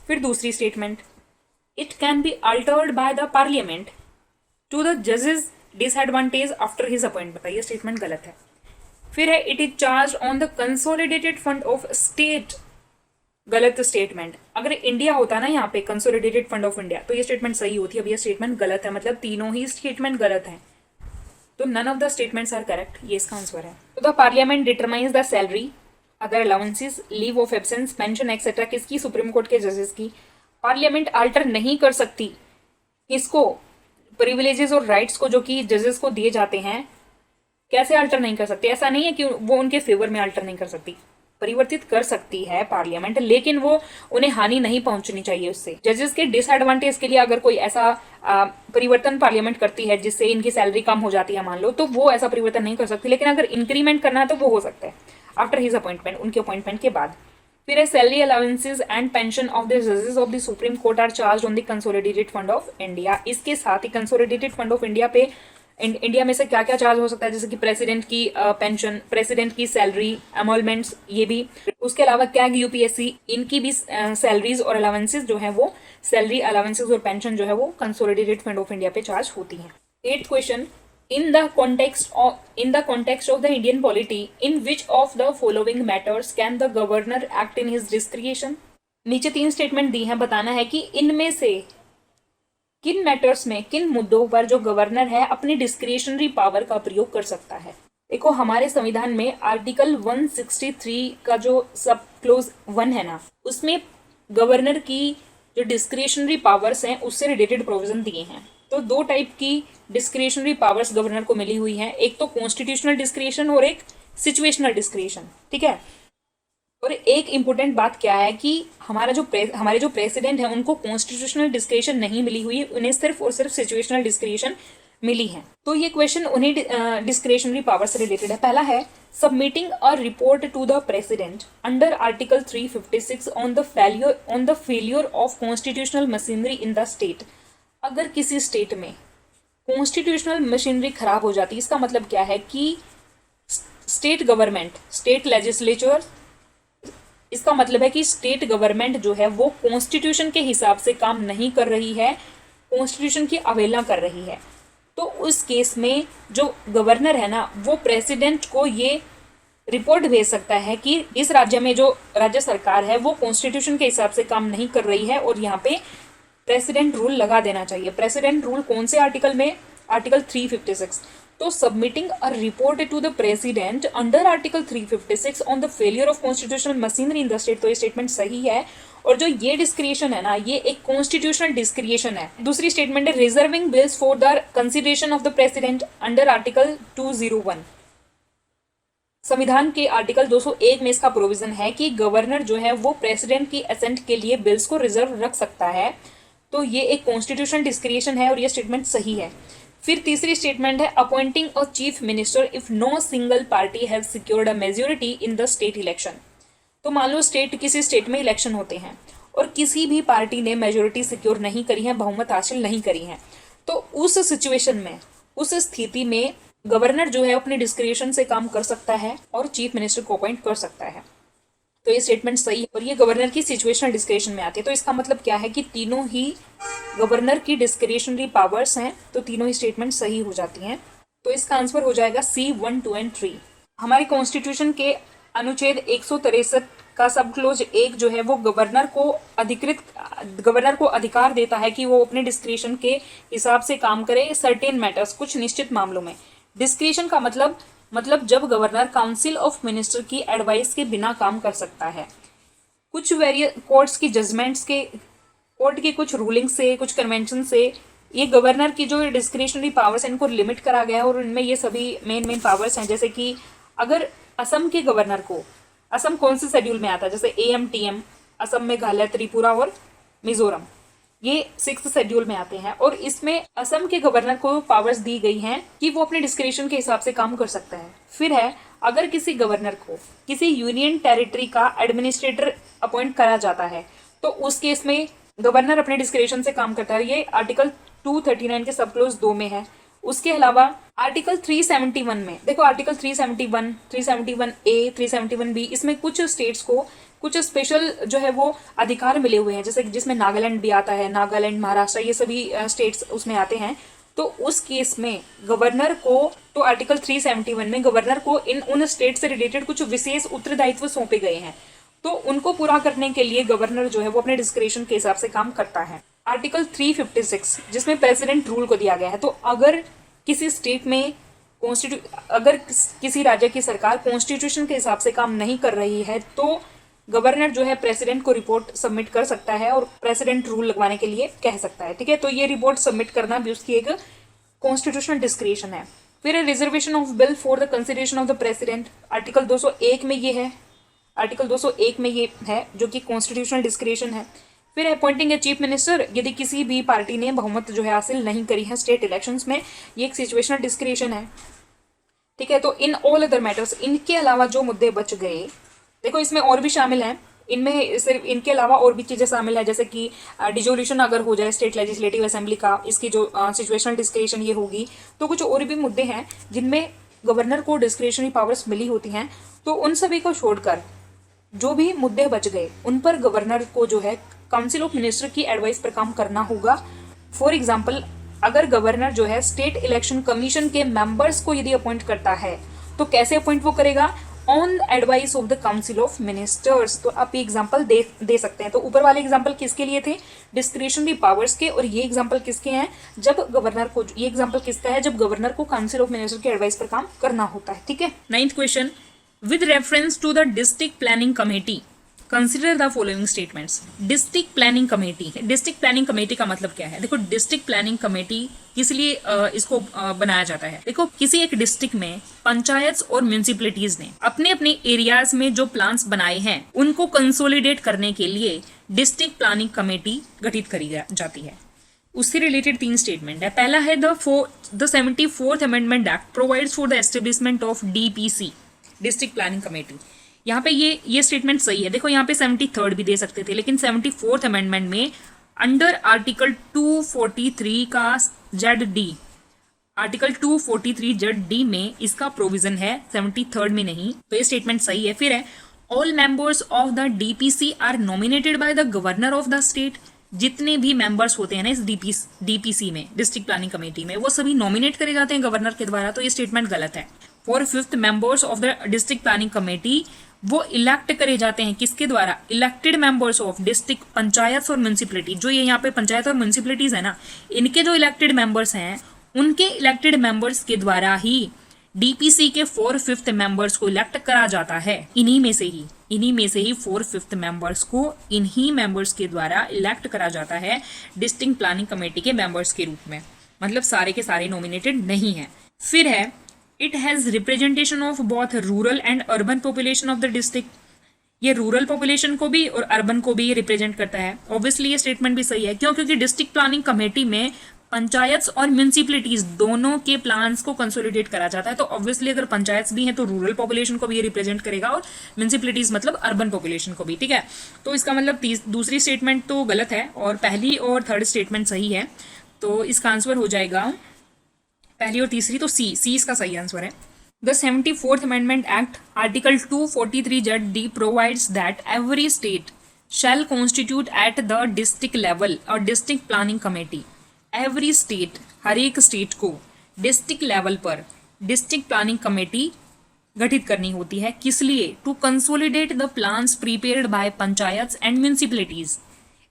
फिर दूसरी statement, it can be altered by the parliament to the जजेस डिसएडवांटेज आफ्टर हिज अपॉइंटमेंट। ये स्टेटमेंट गलत है। फिर है, it is charge on the consolidated fund of state. गलत स्टेटमेंट। अगर इंडिया होता ना यहाँ पे कंसोलिडेटेड फंड ऑफ इंडिया, तो ये स्टेटमेंट सही होती है। अब ये स्टेटमेंट गलत है, मतलब तीनों ही स्टेटमेंट गलत हैं। तो none of the statements are correct, ये इसका आंसर है। तो the parliament determines the salary, other allowances, leave of absence, pension etcetera. किसकी, सुप्रीम कोर्ट के जजेस की। पार्लियामेंट अल्टर नहीं कर सकती किसको, प्रिविलेजेस और राइट्स को जो कि जजेस को दिए जाते हैं। कैसे अल्टर नहीं कर सकती, ऐसा नहीं है कि वो उनके फेवर में अल्टर नहीं कर सकती, परिवर्तित कर सकती है पार्लियामेंट, लेकिन वो उन्हें हानि नहीं पहुंचनी चाहिए उससे। जजेस के डिसएडवांटेज के लिए अगर कोई ऐसा परिवर्तन पार्लियामेंट करती है जिससे इनकी सैलरी कम हो जाती है मान लो, तो वो ऐसा परिवर्तन नहीं कर सकती। लेकिन अगर इंक्रीमेंट करना है तो वो हो सकता है आफ्टर हिज अपॉइंटमेंट, उनके अपॉइंटमेंट के बाद। फिर है, salary allowances and pension of the जजेस of the Supreme Court are charge on the consolidated fund of India. इसके साथ ही कंसोलिडेटेड फंड ऑफ इंडिया पे इंडिया में से क्या क्या चार्ज हो सकता है, जैसे कि प्रेसिडेंट की पेंशन, प्रेसिडेंट की सैलरी, एमोलमेंट्स, ये भी। उसके अलावा कैग, यूपीएससी, इनकी भी सैलरीज और अलाउंसेस जो है वो, सैलरी अलाउंसेस और पेंशन जो है वो कंसोलिडेटेड फंड ऑफ इंडिया पे चार्ज होती है। 8th question, in the context of the Indian polity, in which of the following matters can the governor act in his discretion? नीचे 3 स्टेटमेंट दी हैं, बताना है कि इनमें से किन मैटर्स में, किन मुद्दों पर जो गवर्नर है अपनी डिस्क्रिशनरी पावर का प्रयोग कर सकता है। देखो, हमारे संविधान में आर्टिकल 163 का जो सब क्लोज 1 है ना, उसमें गवर्नर की जो डिस्क्रिशनरी पावर्स हैं उससे रिलेटेड प्रोविजन दिए हैं। तो 2 टाइप की डिस्क्रिशनरी पावर्स गवर्नर को मिली हुई हैं, एक तो कॉन्स्टिट्यूशनल डिस्क्रिशन और एक सिचुएशनल डिस्क्रिशन, ठीक है। और एक इम्पोर्टेंट बात क्या है कि हमारे जो प्रेसिडेंट हैं उनको कॉन्स्टिट्यूशनल डिस्क्रिशन नहीं मिली हुई, उन्हें सिर्फ और सिर्फ सिचुएशनल डिस्क्रिशन मिली है। तो ये क्वेश्चन उन्हीं डिस्क्रिशनरी पावर से रिलेटेड है। पहला है, submitting a report to the president under article 356 on the failure of constitutional machinery in the state. अगर किसी स्टेट में कॉन्स्टिट्यूशनल मशीनरी खराब हो जाती है, इसका मतलब क्या है कि स्टेट गवर्नमेंट, स्टेट लेजिस्लेचर, इसका मतलब है कि स्टेट गवर्नमेंट जो है वो कॉन्स्टिट्यूशन के हिसाब से काम नहीं कर रही है, कॉन्स्टिट्यूशन की अवहेलना कर रही है। तो उस केस में जो गवर्नर है ना, वो प्रेसिडेंट को ये रिपोर्ट भेज सकता है कि इस राज्य में जो राज्य सरकार है वो कॉन्स्टिट्यूशन के हिसाब से काम नहीं कर रही है और यहाँ पे प्रेसिडेंट रूल लगा देना चाहिए। प्रेसिडेंट रूल कौन से आर्टिकल में, आर्टिकल 356। तो submitting a report to the president under article 356 on the failure of constitutional machinery in the state, तो ये स्टेटमेंट सही है। और जो ये डिस्क्रिएशन है ना, ये एक कॉन्स्टिट्यूशनल डिस्क्रिएशन है। दूसरी स्टेटमेंट है, reserving bills for the consideration of the president under article 201। संविधान के आर्टिकल 201 में इसका प्रोविजन है कि गवर्नर जो है वो प्रेसिडेंट की असेंट के लिए बिल्स को रिजर्व रख सकता है। तो ये एक कॉन्स्टिट्यूशनल डिस्क्रिएशन है और ये स्टेटमेंट सही है। फिर तीसरी स्टेटमेंट है, appointing a chief minister if no single party have secured a majority in the state election. तो मान लो किसी स्टेट में इलेक्शन होते हैं और किसी भी पार्टी ने मेजोरिटी सिक्योर नहीं करी है, बहुमत हासिल नहीं करी है, तो उस सिचुएशन में, उस स्थिति में गवर्नर जो है अपने डिस्क्रिशन से काम कर सकता है और चीफ मिनिस्टर को अपॉइंट कर सकता है। तो ये स्टेटमेंट सही है और ये गवर्नर की सिचुएशनल डिस्क्रिशन में आती है। तो इसका मतलब क्या है कि तीनों ही गवर्नर की डिस्क्रिशनरी पावर्स हैं, तो तीनों ही स्टेटमेंट सही हो जाती हैं। तो इसका आंसर हो जाएगा C 1, 2 एंड 3। हमारे कॉन्स्टिट्यूशन के अनुच्छेद 163 का सब क्लोज 1 जो है वो गवर्नर को अधिकार देता है कि वो अपने डिस्क्रिशन के हिसाब से काम करे सर्टेन मैटर्स, कुछ निश्चित मामलों में। डिस्क्रिशन का मतलब जब गवर्नर काउंसिल ऑफ मिनिस्टर की एडवाइस के बिना काम कर सकता है। कुछ कोर्ट्स की जजमेंट्स के, कोर्ट की कुछ रूलिंग से, कुछ कन्वेंशन से ये गवर्नर की जो डिस्क्रिशनरी पावर्स हैं इनको लिमिट करा गया है और इनमें ये सभी मेन पावर्स हैं। जैसे कि अगर असम के गवर्नर को, असम कौन से शेड्यूल में आता है, जैसे AMTM, असम, मेघालय, त्रिपुरा और मिजोरम, ये 6th शेड्यूल में आते हैं और इसमें असम के गवर्नर को पावर्स दी गई हैं कि वो अपने डिस्क्रिशन के हिसाब से काम कर सकता है। फिर है, अगर किसी गवर्नर को किसी यूनियन टेरिटरी का एडमिनिस्ट्रेटर अपॉइंट करा जाता है तो उस केस में गवर्नर अपने डिस्क्रिशन से काम करता है। ये आर्टिकल 239 के सब क्लोज 2 में है। उसके अलावा आर्टिकल 371 में देखो, आर्टिकल 371, 371A, 371B, इसमें कुछ स्टेट्स को कुछ स्पेशल जो है वो अधिकार मिले हुए हैं, जैसे जिसमें नागालैंड भी आता है, नागालैंड, महाराष्ट्र, ये सभी स्टेट्स उसमें आते हैं। तो उस केस में गवर्नर को, तो आर्टिकल 371 में गवर्नर को उन स्टेट से रिलेटेड कुछ विशेष उत्तरदायित्व सौंपे गए हैं, तो उनको पूरा करने के लिए गवर्नर जो है वो अपने डिस्क्रिशन के हिसाब से काम करता है। आर्टिकल 356 जिसमें प्रेसिडेंट रूल को दिया गया है, तो अगर किसी स्टेट में अगर किसी राज्य की सरकार कॉन्स्टिट्यूशन के हिसाब से काम नहीं कर रही है तो गवर्नर जो है प्रेसिडेंट को रिपोर्ट सबमिट कर सकता है और प्रेसिडेंट रूल लगवाने के लिए कह सकता है। ठीक है, तो ये रिपोर्ट सबमिट करना भी उसकी एक कॉन्स्टिट्यूशनल डिस्क्रिशन है। फिर reservation of bill for the consideration of the president, article 201 में ये है, आर्टिकल 201 में ये है जो कि कॉन्स्टिट्यूशनल डिस्क्रिशन है। फिर अपॉइंटिंग ए चीफ मिनिस्टर, यदि किसी भी पार्टी ने बहुमत जो है हासिल नहीं करी है स्टेट इलेक्शंस में, ये एक सिचुएशनल डिस्क्रिशन है। ठीक है, तो इन ऑल अदर मैटर्स, इनके अलावा जो मुद्दे बच गए, देखो इसमें और भी शामिल हैं, इनमें सिर्फ इनके अलावा और भी चीज़ें शामिल है, जैसे कि डिजोल्यूशन अगर हो जाए स्टेट लेजिस्लेटिव असेंबली का, इसकी जो सिचुएशनल डिस्क्रिशन ये होगी। तो कुछ और भी मुद्दे हैं जिनमें गवर्नर को डिस्क्रिशनरी पावर्स मिली होती हैं, तो उन सभी को छोड़कर जो भी मुद्दे बच गए उन पर गवर्नर को जो है काउंसिल ऑफ मिनिस्टर की एडवाइस पर काम करना होगा। फॉर एग्जाम्पल, अगर गवर्नर जो है स्टेट इलेक्शन कमीशन के मेंबर्स को यदि अपॉइंट करता है तो कैसे अपॉइंट वो करेगा, on advice of the council of ministers. तो आप ये एग्जांपल दे सकते हैं। तो ऊपर वाले एग्जांपल किसके लिए थे, डिस्क्रिशनरी पावर्स के, और ये एग्जांपल किसके हैं, जब गवर्नर को, ये एग्जांपल किसका है, जब गवर्नर को काउंसिल ऑफ मिनिस्टर की एडवाइस पर काम करना होता है। ठीक है, 9th question, with reference to the district planning committee consider the following statements. District planning committee का मतलब क्या है, देखो डिस्ट्रिक्ट प्लानिंग कमेटी किस लिए इसको बनाया जाता है। देखो किसी एक डिस्ट्रिक्ट में पंचायत और म्यूनिसिपैलिटीज ने अपने अपने एरियाज में जो प्लान्स बनाए हैं उनको कंसोलिडेट करने के लिए डिस्ट्रिक्ट प्लानिंग कमेटी गठित करी जाती है। उससे रिलेटेड 3 स्टेटमेंट है। पहला है the 74th amendment act provides for the establishment of DPC, district planning committee. यहाँ पे ये स्टेटमेंट सही है। देखो यहाँ पे 73rd भी दे सकते थे, लेकिन 74th अमेंडमेंट में अंडर आर्टिकल 243 का ZD, आर्टिकल 243 ZD में इसका प्रोविजन है, 73rd में नहीं, तो ये स्टेटमेंट सही है। फिर है all members of the DPC are nominated by the governor of the state. जितने भी मेंबर्स होते हैं ना इस DPC में, डिस्ट्रिक्ट प्लानिंग कमेटी में, वो सभी नॉमिनेट करे जाते हैं गवर्नर के द्वारा, तो ये स्टेटमेंट गलत है। 4/5 members of the district planning committee वो इलेक्ट करे जाते हैं किसके द्वारा, elected members of district panchayat और म्यूनिसिपैलिटी। जो ये यहाँ पे पंचायत और म्यूनिसिपैलिटीज है ना, इनके जो इलेक्टेड मेंबर्स हैं उनके इलेक्टेड मेंबर्स के द्वारा ही DPC के 4/5 मेंबर्स को इलेक्ट करा जाता है। इन्हीं में से ही 4/5 मेंबर्स को इन्हीं मेंबर्स के द्वारा इलेक्ट करा जाता है डिस्ट्रिक्ट प्लानिंग कमेटी के मेंबर्स के रूप में, मतलब सारे के सारे नॉमिनेटेड नहीं है। फिर है it has representation of both rural and urban population of the district. ये रूरल पॉपुलेशन को भी और अर्बन को भी रिप्रेजेंट करता है। ऑब्वियसली ये स्टेटमेंट भी सही है, क्यों, क्योंकि डिस्ट्रिक्ट प्लानिंग कमेटी में पंचायत और म्यूनिसिपलिटीज दोनों के प्लान्स को कंसोलिडेट करा जाता है। तो ऑब्वियसली अगर पंचायत भी हैं तो रूरल पॉपुलेशन को भी ये रिप्रेजेंट करेगा और म्यूनिसिपलिटीज मतलब अर्बन पॉपुलेशन को भी, ठीक है। तो इसका मतलब दूसरी स्टेटमेंट तो गलत है और पहली और थर्ड स्टेटमेंट सही है। तो इसका आंसर हो जाएगा पहली और तीसरी, तो सी इसका सही आंसर है। The 74th Amendment Act, Article 243(d) provides that every state shall constitute at the district level a district planning committee. Every state, हर एक स्टेट को डिस्ट्रिक्ट लेवल पर डिस्ट्रिक्ट प्लानिंग कमेटी गठित करनी होती है। किस लिए? To consolidate the plans prepared by panchayat and municipalities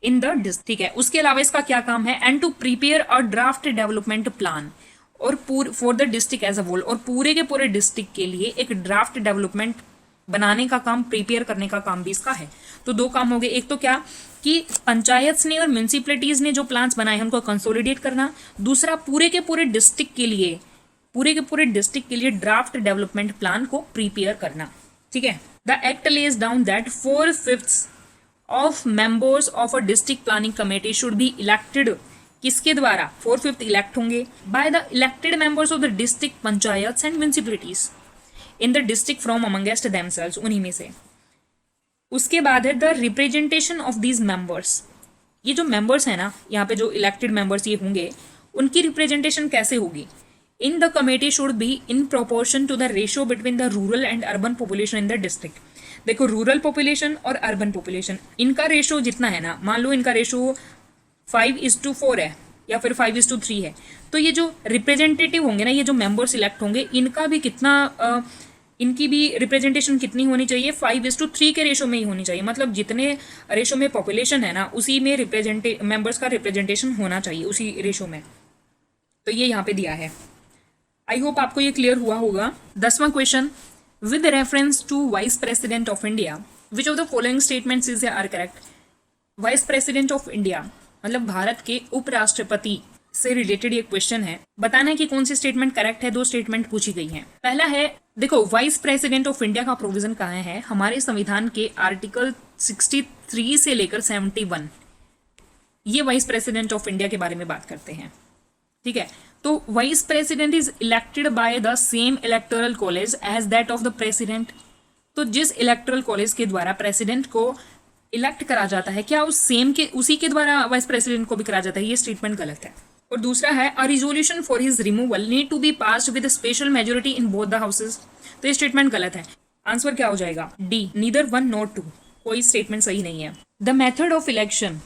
in the district, ठीक है। उसके अलावा इसका क्या काम है? And to prepare a draft development plan और for the district as a whole, और पूरे के पूरे डिस्ट्रिक्ट के लिए एक ड्राफ्ट डेवलपमेंट बनाने का काम, प्रिपेयर करने का काम भी इसका है। तो दो काम हो गए, एक तो क्या कि पंचायत ने और म्यूनिसिपलिटीज ने जो प्लान्स बनाए हैं उनको कंसोलिडेट करना, दूसरा पूरे के पूरे डिस्ट्रिक्ट के लिए ड्राफ्ट डेवलपमेंट प्लान को प्रिपेयर करना, ठीक है। The act lays down that 4/5 of members of a district planning committee should be elected, किसके द्वारा? 4/5 इलेक्ट होंगे by the elected members of the district panchayat and municipalities in the district from amongst themselves, उन्हीं में से। उसके बाद है the representation of these members. ये जो मेंबर्स है ना, यहाँ पे जो इलेक्टेड मेंबर्स ये होंगे, उनकी रिप्रेजेंटेशन कैसे होगी? In the committee should be in proportion to the ratio between the rural and urban population in the district. देखो, रूरल पॉपुलेशन और अर्बन पॉपुलेशन, इनका रेशियो जितना है ना, मान लो इनका रेशियो 5:4 है या फिर 5:3 है, तो ये जो रिप्रेजेंटेटिव होंगे ना, ये जो मेंबर्स सिलेक्ट होंगे, इनका भी कितना इनकी भी रिप्रेजेंटेशन कितनी होनी चाहिए? 5:3 के रेशो में ही होनी चाहिए। मतलब जितने रेशो में पॉपुलेशन है ना, उसी में मेंबर्स का रिप्रेजेंटेशन होना चाहिए, उसी रेशो में। तो ये यहाँ पे दिया है। आई होप आपको ये क्लियर हुआ होगा। 10वां question, with reference to vice president of India which of the following statements is are correct? Vice president of India मतलब भारत के उपराष्ट्रपति से रिलेटेड ये क्वेश्चन है। बताना है कि कौन सी स्टेटमेंट करेक्ट है। दो स्टेटमेंट पूछी गई हैं। पहला है, देखो, वाइस प्रेसिडेंट ऑफ इंडिया का प्रोविजन कहाँ है? हमारे संविधान के आर्टिकल 63 से लेकर 71, ये वाइस प्रेसिडेंट ऑफ इंडिया के बारे में बात करते हैं, ठीक है। तो vice president is elected by the same electoral college as that of the president. तो जिस इलेक्टोरल कॉलेज के द्वारा प्रेसिडेंट को इलेक्ट करा जाता है, क्या उसी के द्वारा वाइस प्रेसिडेंट को भी करा जाता है? ये स्टेटमेंट गलत है। और दूसरा है, a resolution for his removal need to be passed with special majority in both the houses. तो ये स्टेटमेंट गलत है। आंसर क्या हो जाएगा? D, neither 1 nor 2। कोई स्टेटमेंट सही नहीं है। The method of election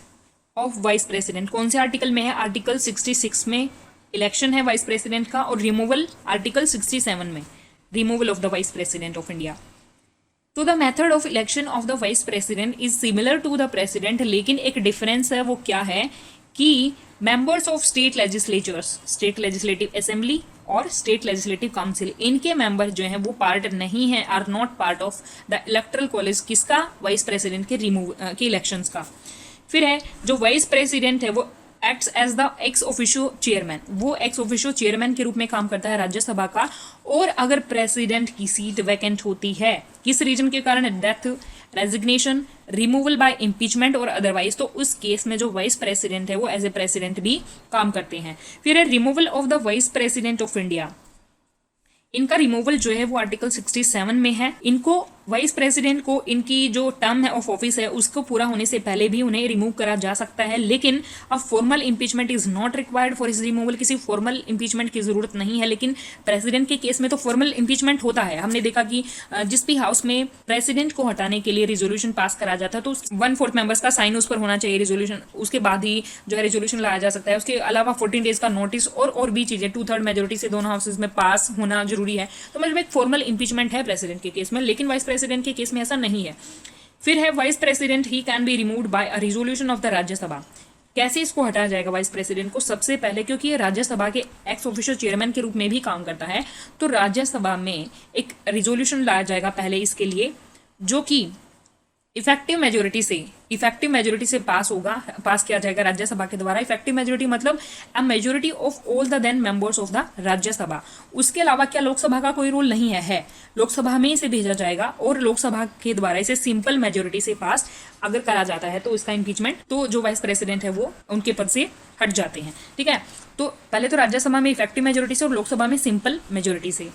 of vice president कौन से आर्टिकल में है? आर्टिकल 66 में इलेक्शन है वाइस प्रेसिडेंट का, और रिमूवल आर्टिकल 67 में, removal of the vice president of India. तो the method of election of the vice president is similar to the president, लेकिन एक डिफरेंस है। वो क्या है कि members of state legislatures, state legislative assembly और स्टेट लेजिस्लेटिव काउंसिल, इनके मेंबर जो हैं वो पार्ट नहीं है, are not part of the electoral college. किसका? वाइस प्रेसिडेंट के इलेक्शंस का। फिर है, जो वाइस प्रेसिडेंट है वो acts as the ex officio chairman, वो एक्स ऑफिशियो चेयरमैन के रूप में काम करता है राज्यसभा का। और अगर प्रेसिडेंट की सीट वैकेंट होती है, किस रीजन के कारण? Death, resignation, removal by impeachment और अदरवाइज, तो उस केस में जो वाइस प्रेसिडेंट है वो एज ए प्रेसिडेंट भी काम करते हैं। फिर है removal of the vice president of India. इनका रिमूवल जो है वो आर्टिकल 67 में है। इनको वाइस प्रेसिडेंट को इनकी जो टर्म है ऑफ ऑफिस है उसको पूरा होने से पहले भी उन्हें रिमूव करा जा सकता है, लेकिन अब formal impeachment is not required for his removal. किसी फॉर्मल इम्पीचमेंट की जरूरत नहीं है, लेकिन प्रेसिडेंट के केस में तो फॉर्मल इम्पीचमेंट होता है। हमने देखा कि जिस भी हाउस में प्रेसिडेंट को हटाने के लिए रिजोल्यूशन पास करा जाता है तो 1/4 मेंबर्स का साइन उस पर होना चाहिए रिजोल्यूशन, उसके बाद ही जो है रिजोल्यूशन लाया जा सकता है। उसके अलावा 14 डेज का नोटिस और भी चीजें 2/3 मेजोरिटी से दोनों हाउसेज में पास होना जरूरी है। तो मतलब एक फॉर्मल इम्पीचमेंट है प्रेसिडेंट के केस में, लेकिन वाइस प्रेसिडेंट के केस में ऐसा नहीं है। फिर है vice president he can be removed by a resolution of the Rajya Sabha. कैसे इसको हटाया जाएगा वाइस प्रेसिडेंट को? सबसे पहले, क्योंकि ये राज्यसभा के एक्स ऑफिशियल चेयरमैन के रूप में भी काम करता है, तो राज्यसभा में एक रिजोल्यूशन लाया जाएगा पहले इसके लिए, जो कि इफेक्टिव मेजोरिटी से इफेक्टिव मेजोरिटी से पास किया जाएगा राज्यसभा के द्वारा। इफेक्टिव मेजोरिटी मतलब a majority of all the then members of the Rajya Sabha. उसके अलावा क्या लोकसभा का कोई रोल नहीं है, लोकसभा में इसे भेजा जाएगा और लोकसभा के द्वारा इसे सिंपल मेजोरिटी से पास अगर करा जाता है तो इसका इम्पीचमेंट, तो जो वाइस प्रेसिडेंट है वो उनके पद से हट जाते हैं। ठीक है, तो पहले तो राज्यसभा में इफेक्टिव मेजोरिटी से और लोकसभा में सिंपल मेजोरिटी से।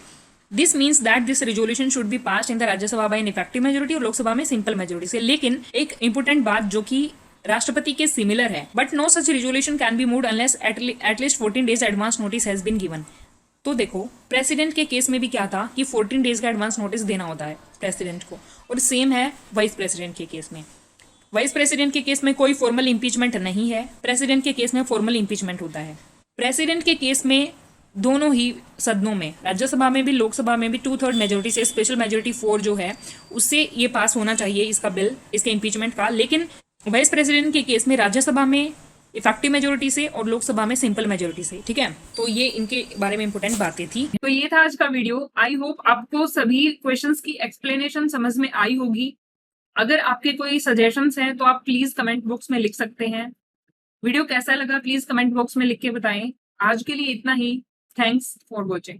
This means that this resolution should be pass in the Rajya Sabha by an effective majority और लोकसभा में सिंपल मेजोरिटी से। लेकिन एक इंपॉर्टेंट बात जो कि राष्ट्रपति के सिमिलर है, but no such resolution can be moved unless at least 14 days advance notice has been given. तो देखो प्रेसिडेंट के केस में भी क्या था कि 14 डेज का एडवांस नोटिस देना होता है प्रेसिडेंट को, और सेम है वाइस प्रेसिडेंट के केस में। वाइस प्रेसिडेंट के केस में कोई फॉर्मल इम्पीचमेंट नहीं है, प्रेसिडेंट के केस में फॉर्मल इम्पीचमेंट होता है। प्रेसिडेंट के केस में दोनों ही सदनों में, राज्यसभा में भी लोकसभा में भी 2/3 मेजोरिटी से, स्पेशल मेजोरिटी 4 जो है उससे ये पास होना चाहिए इसका बिल, इसके इम्पीचमेंट का। लेकिन वाइस प्रेसिडेंट के केस में राज्यसभा में इफेक्टिव मेजोरिटी से और लोकसभा में सिंपल मेजोरिटी से। ठीक है, तो ये इनके बारे में इंपोर्टेंट बातें थी। तो ये था आज का वीडियो। आई होप आपको सभी क्वेश्चंस की एक्सप्लेनेशन समझ में आई होगी। अगर आपके कोई सजेशंस हैं तो आप प्लीज कमेंट बॉक्स में लिख सकते हैं। वीडियो कैसा लगा प्लीज कमेंट बॉक्स में लिख के बताएं। आज के लिए इतना ही। Thanks for watching.